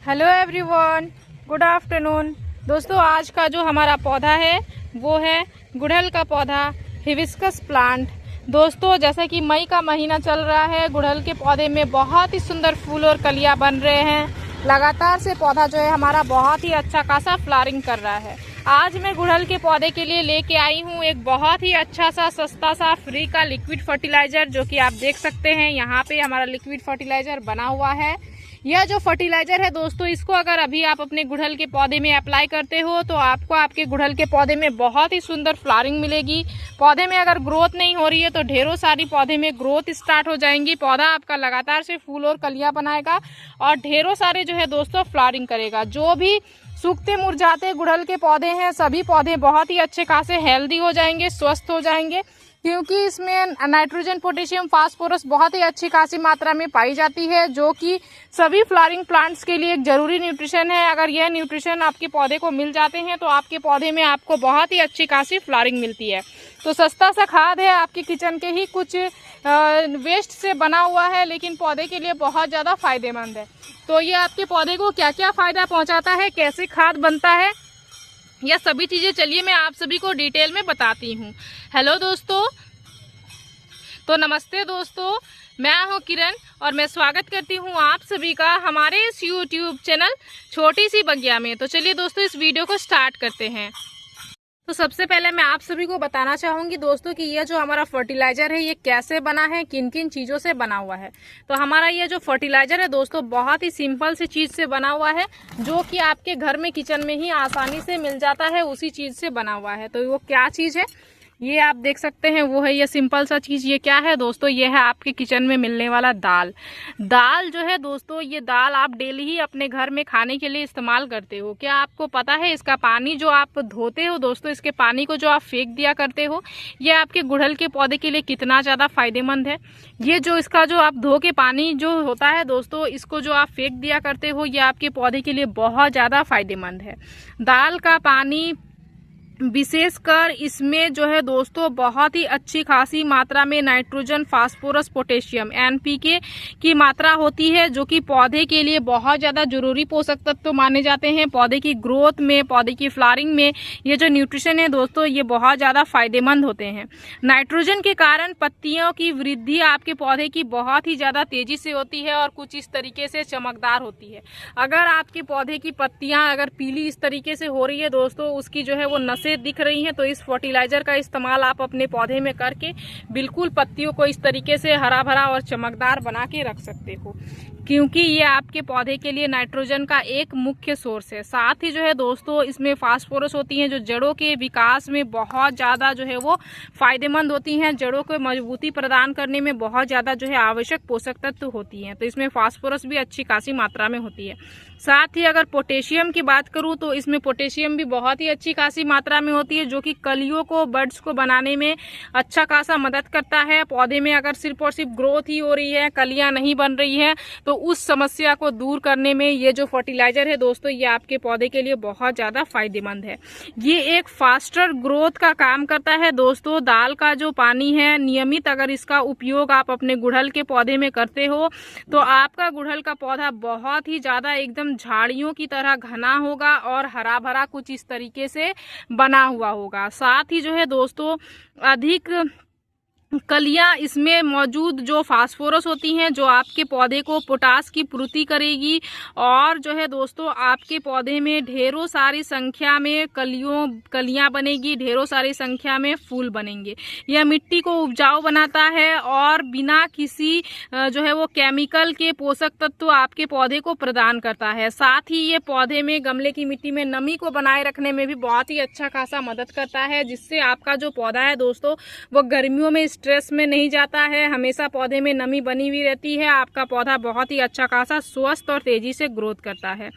Hello everyone, good afternoon. दोस्तों, आज का जो हमारा पौधा है वो है गुड़हल का पौधा, हिबिस्कस प्लांट। दोस्तों, जैसा कि मई का महीना चल रहा है, गुड़हल के पौधे में बहुत ही सुंदर फूल और कलियां बन रहे हैं। लगातार से पौधा जो है हमारा बहुत ही अच्छा खासा फ्लावरिंग कर रहा है। आज मैं गुड़हल के पौधे के लिए लेके आई हूँ एक बहुत ही अच्छा सा सस्ता सा फ्री का लिक्विड फर्टिलाइजर, जो कि आप देख सकते हैं यहाँ पे हमारा लिक्विड फर्टिलाइजर बना हुआ है। यह जो फर्टिलाइजर है दोस्तों, इसको अगर अभी आप अपने गुड़हल के पौधे में अप्लाई करते हो तो आपको आपके गुड़हल के पौधे में बहुत ही सुंदर फ्लावरिंग मिलेगी। पौधे में अगर ग्रोथ नहीं हो रही है तो ढेरों सारी पौधे में ग्रोथ स्टार्ट हो जाएंगी। पौधा आपका लगातार से फूल और कलियां बनाएगा और ढेरों सारे जो है दोस्तों फ्लावरिंग करेगा। जो भी सूखते मुरझाते गुड़हल के पौधे हैं, सभी पौधे बहुत ही अच्छे खासे हेल्दी हो जाएंगे, स्वस्थ हो जाएंगे, क्योंकि इसमें नाइट्रोजन, पोटेशियम, फास्फोरस बहुत ही अच्छी खासी मात्रा में पाई जाती है, जो कि सभी फ्लावरिंग प्लांट्स के लिए एक जरूरी न्यूट्रिशन है। अगर यह न्यूट्रिशन आपके पौधे को मिल जाते हैं तो आपके पौधे में आपको बहुत ही अच्छी खासी फ्लावरिंग मिलती है। तो सस्ता सा खाद है, आपके किचन के ही कुछ वेस्ट से बना हुआ है, लेकिन पौधे के लिए बहुत ज़्यादा फायदेमंद है। तो ये आपके पौधे को क्या क्या फ़ायदा पहुँचाता है, कैसे खाद बनता है, यह सभी चीज़ें चलिए मैं आप सभी को डिटेल में बताती हूँ। हेलो दोस्तों, तो नमस्ते दोस्तों, मैं हूँ किरण और मैं स्वागत करती हूँ आप सभी का हमारे इस यूट्यूब चैनल छोटी सी बगिया में। तो चलिए दोस्तों, इस वीडियो को स्टार्ट करते हैं। तो सबसे पहले मैं आप सभी को बताना चाहूँगी दोस्तों कि यह जो हमारा फर्टिलाइज़र है ये कैसे बना है, किन किन चीज़ों से बना हुआ है। तो हमारा ये जो फर्टिलाइज़र है दोस्तों बहुत ही सिंपल सी चीज़ से बना हुआ है, जो कि आपके घर में किचन में ही आसानी से मिल जाता है, उसी चीज़ से बना हुआ है। तो वो क्या चीज़ है ये आप देख सकते हैं, वो है ये सिंपल सा चीज़। ये क्या है दोस्तों, ये है आपके किचन में मिलने वाला दाल। दाल जो है दोस्तों, ये दाल आप डेली ही अपने घर में खाने के लिए इस्तेमाल करते हो। क्या आपको पता है इसका पानी जो आप धोते हो दोस्तों, इसके पानी को जो आप फेंक दिया करते हो, ये आपके गुड़हल के पौधे के लिए कितना ज़्यादा फायदेमंद है। ये जो इसका जो आप धो के पानी जो होता है दोस्तों, इसको जो आप फेंक दिया करते हो, ये आपके पौधे के लिए बहुत ज़्यादा फायदेमंद है। दाल का पानी विशेषकर इसमें जो है दोस्तों बहुत ही अच्छी खासी मात्रा में नाइट्रोजन, फास्फोरस, पोटेशियम, एनपीके की मात्रा होती है, जो कि पौधे के लिए बहुत ज़्यादा जरूरी पोषक तत्व माने जाते हैं। पौधे की ग्रोथ में, पौधे की फ्लावरिंग में ये जो न्यूट्रिशन है दोस्तों, ये बहुत ज़्यादा फायदेमंद होते हैं। नाइट्रोजन के कारण पत्तियों की वृद्धि आपके पौधे की बहुत ही ज़्यादा तेज़ी से होती है और कुछ इस तरीके से चमकदार होती है। अगर आपके पौधे की पत्तियाँ अगर पीली इस तरीके से हो रही है दोस्तों, उसकी जो है वो नसें दिख रही हैं, तो इस फर्टिलाइजर का इस्तेमाल आप अपने पौधे में करके बिल्कुल पत्तियों को इस तरीके से हरा भरा और चमकदार बना के रख सकते हो, क्योंकि ये आपके पौधे के लिए नाइट्रोजन का एक मुख्य सोर्स है। साथ ही जो है दोस्तों इसमें फास्फोरस होती हैं, जो जड़ों के विकास में बहुत ज़्यादा जो है वो फायदेमंद होती हैं। जड़ों को मजबूती प्रदान करने में बहुत ज़्यादा जो है आवश्यक पोषक तत्व होती हैं, तो इसमें फास्फोरस भी अच्छी खासी मात्रा में होती है। साथ ही अगर पोटेशियम की बात करूँ तो इसमें पोटेशियम भी बहुत ही अच्छी खासी मात्रा में होती है, जो कि कलियों को, बड्स को बनाने में अच्छा खासा मदद करता है। पौधे में अगर सिर्फ और सिर्फ ग्रोथ ही हो रही है, कलियाँ नहीं बन रही है, तो उस समस्या को दूर करने में ये जो फर्टिलाइजर है दोस्तों, ये आपके पौधे के लिए बहुत ज़्यादा फायदेमंद है। ये एक फास्टर ग्रोथ का काम करता है दोस्तों। दाल का जो पानी है, नियमित अगर इसका उपयोग आप अपने गुड़हल के पौधे में करते हो तो आपका गुड़हल का पौधा बहुत ही ज़्यादा एकदम झाड़ियों की तरह घना होगा और हरा भरा कुछ इस तरीके से बना हुआ होगा। साथ ही जो है दोस्तों अधिक कलियां इसमें मौजूद जो फास्फोरस होती हैं, जो आपके पौधे को पोटास की पूर्ति करेगी, और जो है दोस्तों आपके पौधे में ढेरों सारी संख्या में कलियां बनेगी, ढेरों सारी संख्या में फूल बनेंगे। यह मिट्टी को उपजाऊ बनाता है और बिना किसी जो है वो केमिकल के पोषक तत्व आपके पौधे को प्रदान करता है। साथ ही ये पौधे में, गमले की मिट्टी में नमी को बनाए रखने में भी बहुत ही अच्छा खासा मदद करता है, जिससे आपका जो पौधा है दोस्तों वो गर्मियों में स्ट्रेस में नहीं जाता है। हमेशा पौधे में नमी बनी हुई रहती है। आपका पौधा बहुत ही अच्छा खासा स्वस्थ और तेजी से ग्रोथ करता है।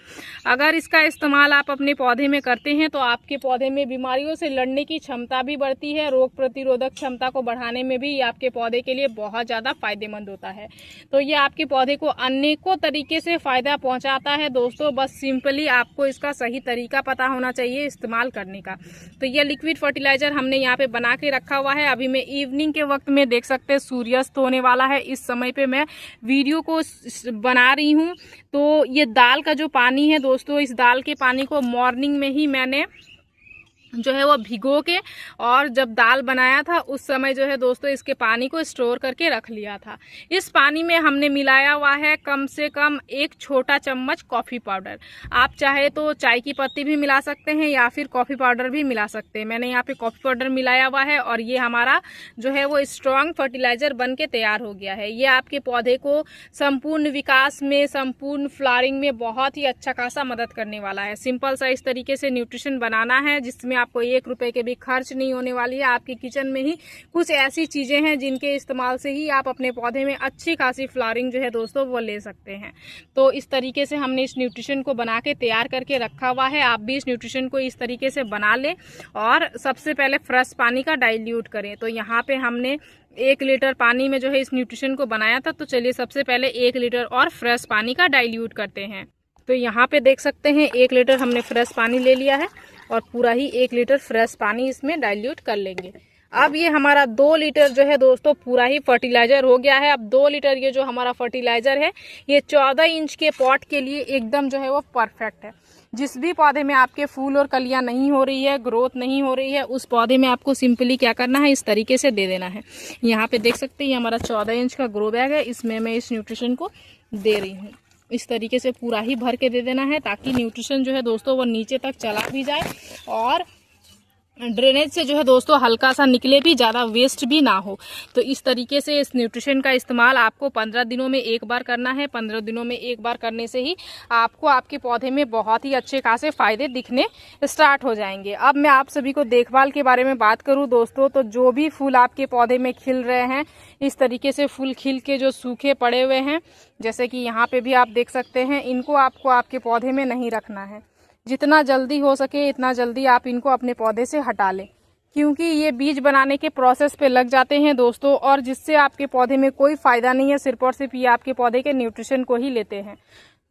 अगर इसका इस्तेमाल आप अपने पौधे में करते हैं तो आपके पौधे में बीमारियों से लड़ने की क्षमता भी बढ़ती है। रोग प्रतिरोधक क्षमता को बढ़ाने में भी आपके पौधे के लिए बहुत ज़्यादा फायदेमंद होता है। तो ये आपके पौधे को अनेकों तरीके से फायदा पहुँचाता है दोस्तों। बस सिंपली आपको इसका सही तरीका पता होना चाहिए इस्तेमाल करने का। तो ये लिक्विड फर्टिलाइजर हमने यहाँ पे बना के रखा हुआ है। अभी मैं इवनिंग के वक्त में देख सकते हैं सूर्यास्त होने वाला है। इस समय पे मैं वीडियो को बना रही हूँ। तो ये दाल का जो पानी है दोस्तों, इस दाल के पानी को मॉर्निंग में ही मैंने जो है वो भिगो के और जब दाल बनाया था उस समय जो है दोस्तों इसके पानी को स्टोर करके रख लिया था। इस पानी में हमने मिलाया हुआ है कम से कम 1 छोटा चम्मच कॉफ़ी पाउडर। आप चाहे तो चाय की पत्ती भी मिला सकते हैं या फिर कॉफ़ी पाउडर भी मिला सकते हैं। मैंने यहाँ पे कॉफ़ी पाउडर मिलाया हुआ है और ये हमारा जो है वो स्ट्रॉन्ग फर्टिलाइज़र बन के तैयार हो गया है। ये आपके पौधे को संपूर्ण विकास में, संपूर्ण फ्लावरिंग में बहुत ही अच्छा खासा मदद करने वाला है। सिंपल सा इस तरीके से न्यूट्रिशन बनाना है जिसमें आपको 1 रुपए के भी खर्च नहीं होने वाली है। आपके किचन में ही कुछ ऐसी चीजें हैं जिनके इस्तेमाल से ही आप अपने पौधे में अच्छी खासी फ्लावरिंग जो है दोस्तों वो ले सकते हैं। तो इस तरीके से हमने इस न्यूट्रिशन को बना के तैयार करके रखा हुआ है। आप भी इस न्यूट्रिशन को इस तरीके से बना लें और सबसे पहले फ्रेश पानी का डाइल्यूट करें। तो यहाँ पे हमने 1 लीटर पानी में जो है इस न्यूट्रिशन को बनाया था। तो चलिए सबसे पहले 1 लीटर और फ्रेश पानी का डाइल्यूट करते हैं। तो यहाँ पे देख सकते हैं 1 लीटर हमने फ्रेश पानी ले लिया है और पूरा ही 1 लीटर फ्रेश पानी इसमें डाइल्यूट कर लेंगे। अब ये हमारा 2 लीटर जो है दोस्तों पूरा ही फर्टिलाइजर हो गया है। अब 2 लीटर ये जो हमारा फर्टिलाइजर है ये 14 इंच के पॉट के लिए एकदम जो है वो परफेक्ट है। जिस भी पौधे में आपके फूल और कलियां नहीं हो रही है, ग्रोथ नहीं हो रही है, उस पौधे में आपको सिंपली क्या करना है, इस तरीके से दे देना है। यहाँ पे देख सकते हैं ये हमारा 14 इंच का ग्रो बैग है, इसमें मैं इस न्यूट्रिशन को दे रही हूँ। इस तरीके से पूरा ही भर के दे देना है ताकि न्यूट्रिशन जो है दोस्तों वो नीचे तक चला भी जाए और ड्रेनेज से जो है दोस्तों हल्का सा निकले भी, ज़्यादा वेस्ट भी ना हो। तो इस तरीके से इस न्यूट्रिशन का इस्तेमाल आपको 15 दिनों में एक बार करना है। 15 दिनों में एक बार करने से ही आपको आपके पौधे में बहुत ही अच्छे खासे फायदे दिखने स्टार्ट हो जाएंगे। अब मैं आप सभी को देखभाल के बारे में बात करूं दोस्तों, तो जो भी फूल आपके पौधे में खिल रहे हैं, इस तरीके से फूल खिल के जो सूखे पड़े हुए हैं, जैसे कि यहाँ पे भी आप देख सकते हैं, इनको आपको आपके पौधे में नहीं रखना है। जितना जल्दी हो सके इतना जल्दी आप इनको अपने पौधे से हटा लें, क्योंकि ये बीज बनाने के प्रोसेस पे लग जाते हैं दोस्तों, और जिससे आपके पौधे में कोई फ़ायदा नहीं है। सिर्फ और सिर्फ ये आपके पौधे के न्यूट्रिशन को ही लेते हैं।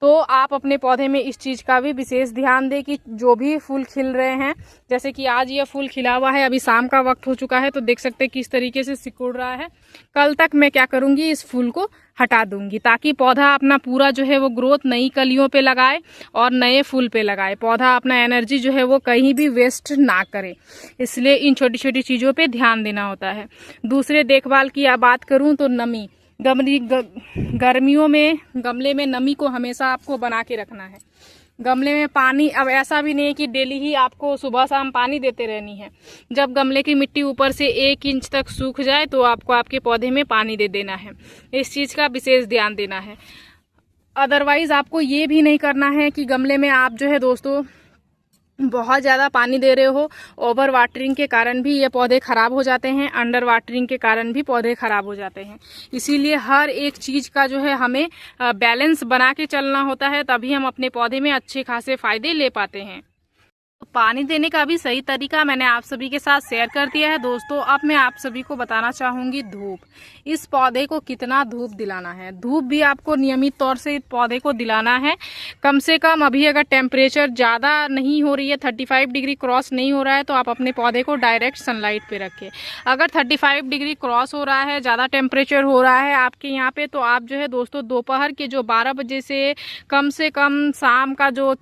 तो आप अपने पौधे में इस चीज़ का भी विशेष ध्यान दें कि जो भी फूल खिल रहे हैं, जैसे कि आज ये फूल खिला हुआ है, अभी शाम का वक्त हो चुका है, तो देख सकते हैं किस तरीके से सिकुड़ रहा है। कल तक मैं क्या करूँगी, इस फूल को हटा दूंगी ताकि पौधा अपना पूरा जो है वो ग्रोथ नई कलियों पे लगाए और नए फूल पे लगाए। पौधा अपना एनर्जी जो है वो कहीं भी वेस्ट ना करे, इसलिए इन छोटी छोटी चीज़ों पे ध्यान देना होता है। दूसरे देखभाल की बात करूँ तो नमी, गर्मियों में गमले में नमी को हमेशा आपको बना के रखना है। गमले में पानी, अब ऐसा भी नहीं है कि डेली ही आपको सुबह शाम पानी देते रहनी है। जब गमले की मिट्टी ऊपर से 1 इंच तक सूख जाए तो आपको आपके पौधे में पानी दे देना है। इस चीज़ का विशेष ध्यान देना है। अदरवाइज आपको ये भी नहीं करना है कि गमले में आप जो है दोस्तों बहुत ज़्यादा पानी दे रहे हो। ओवर वाटरिंग के कारण भी ये पौधे ख़राब हो जाते हैं, अंडर वाटरिंग के कारण भी पौधे ख़राब हो जाते हैं। इसीलिए हर एक चीज़ का जो है हमें बैलेंस बना के चलना होता है, तभी हम अपने पौधे में अच्छे खासे फ़ायदे ले पाते हैं। पानी देने का भी सही तरीका मैंने आप सभी के साथ शेयर कर दिया है दोस्तों। अब मैं आप सभी को बताना चाहूँगी धूप। इस पौधे को कितना धूप दिलाना है, धूप भी आपको नियमित तौर से इस पौधे को दिलाना है। कम से कम अभी अगर टेम्परेचर ज़्यादा नहीं हो रही है, 35 डिग्री क्रॉस नहीं हो रहा है, तो आप अपने पौधे को डायरेक्ट सनलाइट पे रखें। अगर 35 डिग्री क्रॉस हो रहा है, ज़्यादा टेम्परेचर हो रहा है आपके यहाँ पे, तो आप जो है दोस्तों दोपहर के जो 12 बजे से कम शाम का जो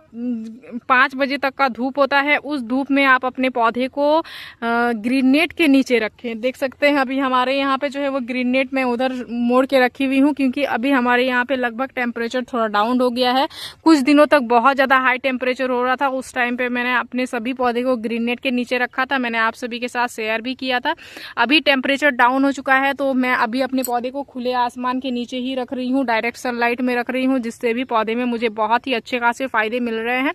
5 बजे तक का धूप होता है, उस धूप में आप अपने पौधे को ग्रीन नेट के नीचे रखें। देख सकते हैं अभी हमारे यहाँ पे जो है वो ग्रीन नेट मैं उधर मोड़ के रखी हुई हूँ, क्योंकि अभी हमारे यहाँ पे लगभग टेम्परेचर थोड़ा डाउन हो गया है। कुछ दिनों तक बहुत ज़्यादा हाई टेम्परेचर हो रहा था, उस टाइम पे मैंने अपने सभी पौधे को ग्रीन नेट के नीचे रखा था। मैंने आप सभी के साथ शेयर भी किया था। अभी टेम्परेचर डाउन हो चुका है, तो मैं अभी अपने पौधे को खुले आसमान के नीचे ही रख रही हूँ, डायरेक्ट सनलाइट में रख रही हूँ, जिससे भी पौधे में मुझे बहुत ही अच्छे खासे फायदे मिल रहे हैं।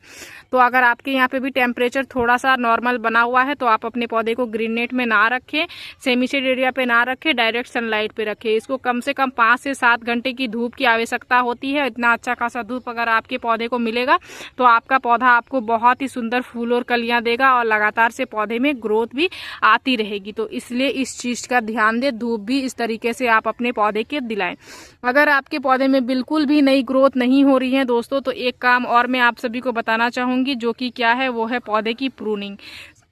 तो अगर आपके यहाँ पे भी टेम्परेचर थोड़ा सा नॉर्मल बना हुआ है, तो आप अपने पौधे को ग्रीन नेट में ना रखें, सेमी शेड एरिया पे ना रखें, डायरेक्ट सनलाइट पे रखें। इसको कम से कम 5 से 7 घंटे की धूप की आवश्यकता होती है। इतना अच्छा खासा धूप अगर आपके पौधे को मिलेगा तो आपका पौधा आपको बहुत ही सुंदर फूल और कलियां देगा और लगातार से पौधे में ग्रोथ भी आती रहेगी। तो इसलिए इस चीज़ का ध्यान दें, धूप भी इस तरीके से आप अपने पौधे के दिलाएं। अगर आपके पौधे में बिल्कुल भी नई ग्रोथ नहीं हो रही है दोस्तों, तो एक काम और मैं आप सभी को बताना चाहूँगी, जो कि क्या है, वो है पौधे की प्रूनिंग।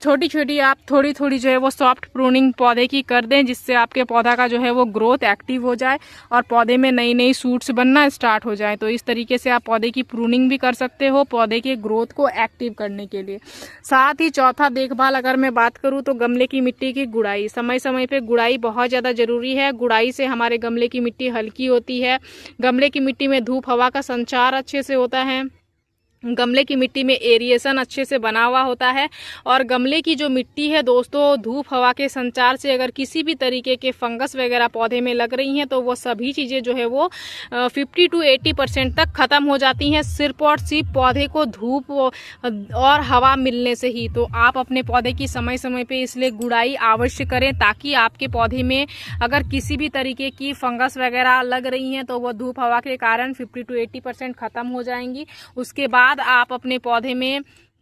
छोटी छोटी आप थोड़ी थोड़ी जो है वो सॉफ्ट प्रूनिंग पौधे की कर दें, जिससे आपके पौधा का जो है वो ग्रोथ एक्टिव हो जाए और पौधे में नई नई शूट्स बनना स्टार्ट हो जाए। तो इस तरीके से आप पौधे की प्रूनिंग भी कर सकते हो पौधे के ग्रोथ को एक्टिव करने के लिए। साथ ही चौथा देखभाल अगर मैं बात करूँ तो गमले की मिट्टी की गुड़ाई, समय समय पे गुड़ाई बहुत ज़्यादा ज़रूरी है। गुड़ाई से हमारे गमले की मिट्टी हल्की होती है, गमले की मिट्टी में धूप हवा का संचार अच्छे से होता है, गमले की मिट्टी में एरिएशन अच्छे से बना हुआ होता है और गमले की जो मिट्टी है दोस्तों, धूप हवा के संचार से अगर किसी भी तरीके के फंगस वगैरह पौधे में लग रही हैं तो वो सभी चीज़ें जो है वो 50 to 80% तक ख़त्म हो जाती हैं, सिर्फ और सिर्फ पौधे को धूप और हवा मिलने से ही। तो आप अपने पौधे की समय समय पे इसलिए गुड़ाई अवश्य करें, ताकि आपके पौधे में अगर किसी भी तरीके की फंगस वगैरह लग रही हैं तो वो धूप हवा के कारण 50 to 80% ख़त्म हो जाएंगी। उसके बाद आप अपने पौधे में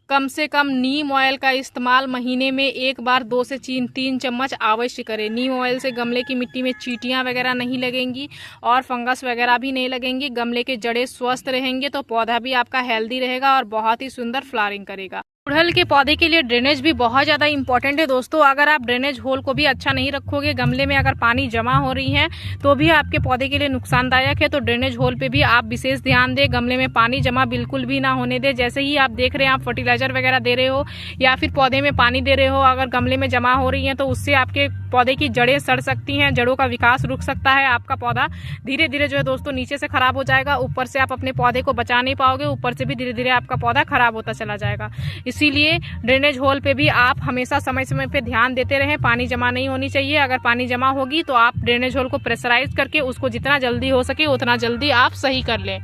कम से कम नीम ऑयल का इस्तेमाल महीने में एक बार 2 से 3 चम्मच अवश्य करें। नीम ऑयल से गमले की मिट्टी में चींटियां वगैरह नहीं लगेंगी और फंगस वगैरह भी नहीं लगेंगी, गमले के जड़ें स्वस्थ रहेंगे तो पौधा भी आपका हेल्दी रहेगा और बहुत ही सुंदर फ्लावरिंग करेगा। गुड़हल के पौधे के लिए ड्रेनेज भी बहुत ज़्यादा इंपॉर्टेंट है दोस्तों। अगर आप ड्रेनेज होल को भी अच्छा नहीं रखोगे, गमले में अगर पानी जमा हो रही है तो भी आपके पौधे के लिए नुकसानदायक है। तो ड्रेनेज होल पे भी आप विशेष ध्यान दें, गमले में पानी जमा बिल्कुल भी ना होने दें। जैसे ही आप देख रहे हैं आप फर्टिलाइजर वगैरह दे रहे हो या फिर पौधे में पानी दे रहे हो, अगर गमले में जमा हो रही है तो उससे आपके पौधे की जड़ें सड़ सकती हैं, जड़ों का विकास रुक सकता है, आपका पौधा धीरे धीरे जो है दोस्तों नीचे से खराब हो जाएगा। ऊपर से आप अपने पौधे को बचा नहीं पाओगे, ऊपर से भी धीरे धीरे आपका पौधा खराब होता चला जाएगा। इसीलिए ड्रेनेज होल पे भी आप हमेशा समय समय पे ध्यान देते रहें, पानी जमा नहीं होनी चाहिए। अगर पानी जमा होगी तो आप ड्रेनेज होल को प्रेशराइज करके उसको जितना जल्दी हो सके उतना जल्दी आप सही कर लें।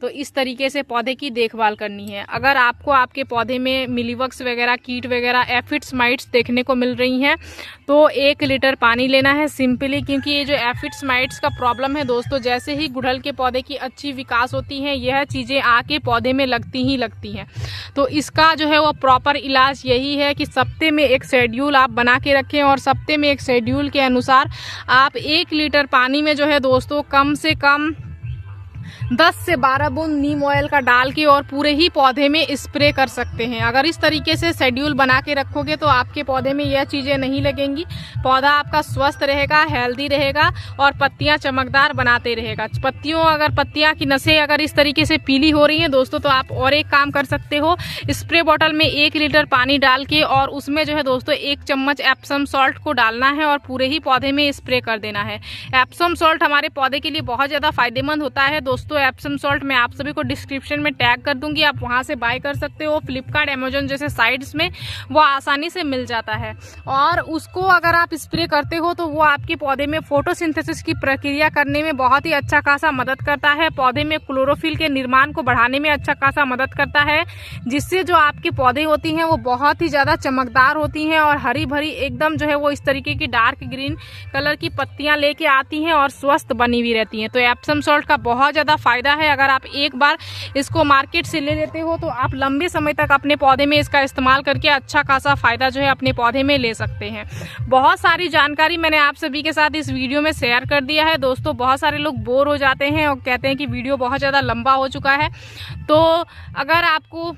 तो इस तरीके से पौधे की देखभाल करनी है। अगर आपको आपके पौधे में मिलीबग्स वगैरह, कीट वगैरह, एफिड्स, माइट्स देखने को मिल रही हैं तो 1 लीटर पानी लेना है सिंपली, क्योंकि ये जो एफिड्स माइट्स का प्रॉब्लम है दोस्तों, जैसे ही गुड़हल के पौधे की अच्छी विकास होती है यह चीज़ें आके पौधे में लगती ही लगती हैं। तो इसका जो है वो प्रॉपर इलाज यही है कि सप्ते में एक शेड्यूल आप बना के रखें और सप्ते में एक शेड्यूल के अनुसार आप 1 लीटर पानी में जो है दोस्तों कम से कम 10 से 12 बूंद नीम ऑयल का डाल के और पूरे ही पौधे में स्प्रे कर सकते हैं। अगर इस तरीके से शेड्यूल बना के रखोगे तो आपके पौधे में यह चीज़ें नहीं लगेंगी, पौधा आपका स्वस्थ रहेगा, हेल्दी रहेगा और पत्तियां चमकदार बनाते रहेगा। पत्तियां की नसें अगर इस तरीके से पीली हो रही हैं दोस्तों तो आप और एक काम कर सकते हो, स्प्रे बॉटल में 1 लीटर पानी डाल के और उसमें जो है दोस्तों 1 चम्मच एप्सम सॉल्ट को डालना है और पूरे ही पौधे में स्प्रे कर देना है। एप्सम सॉल्ट हमारे पौधे के लिए बहुत ज़्यादा फायदेमंद होता है दोस्तों। एप्सम सॉल्ट मैं आप सभी को डिस्क्रिप्शन में टैग कर दूंगी, आप वहां से बाय कर सकते हो। फ्लिपकार्ट, अमेजोन जैसे साइट्स में वो आसानी से मिल जाता है और उसको अगर आप स्प्रे करते हो तो वो आपके पौधे में फोटोसिंथेसिस की प्रक्रिया करने में बहुत ही अच्छा खासा मदद करता है, पौधे में क्लोरोफिल के निर्माण को बढ़ाने में अच्छा खासा मदद करता है, जिससे जो आपके पौधे होती हैं वो बहुत ही ज़्यादा चमकदार होती हैं और हरी भरी एकदम जो है वो इस तरीके की डार्क ग्रीन कलर की पत्तियां लेके आती हैं और स्वस्थ बनी हुई रहती हैं। तो एप्सम सॉल्ट का बहुत ज़्यादा फायदा है। अगर आप एक बार इसको मार्केट से ले लेते हो तो आप लंबे समय तक अपने पौधे में इसका इस्तेमाल करके अच्छा खासा फायदा जो है अपने पौधे में ले सकते हैं। बहुत सारी जानकारी मैंने आप सभी के साथ इस वीडियो में शेयर कर दिया है दोस्तों। बहुत सारे लोग बोर हो जाते हैं और कहते हैं कि वीडियो बहुत ज़्यादा लंबा हो चुका है, तो अगर आपको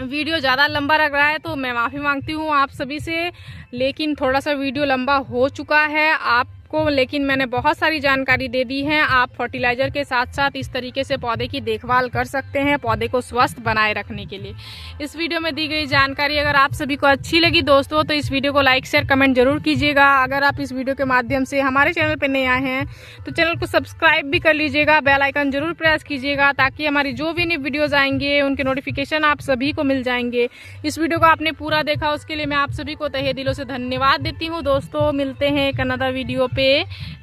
वीडियो ज़्यादा लंबा लग रहा है तो मैं माफ़ी मांगती हूँ आप सभी से, लेकिन थोड़ा सा वीडियो लंबा हो चुका है आपको, लेकिन मैंने बहुत सारी जानकारी दे दी है। आप फर्टिलाइज़र के साथ साथ इस तरीके से पौधे की देखभाल कर सकते हैं पौधे को स्वस्थ बनाए रखने के लिए। इस वीडियो में दी गई जानकारी अगर आप सभी को अच्छी लगी दोस्तों तो इस वीडियो को लाइक, शेयर, कमेंट जरूर कीजिएगा। अगर आप इस वीडियो के माध्यम से हमारे चैनल पर नए आए हैं तो चैनल को सब्सक्राइब भी कर लीजिएगा, बेल आइकन जरूर प्रेस कीजिएगा ताकि हमारी जो भी नई वीडियोज़ आएंगे उनके नोटिफिकेशन आप सभी को मिल जाएंगे। इस वीडियो को आपने पूरा देखा उसके लिए मैं आप सभी को तहे दिलों से धन्यवाद देती हूँ दोस्तों। मिलते हैं एक अनदर वीडियो पे।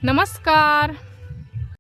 नमस्कार।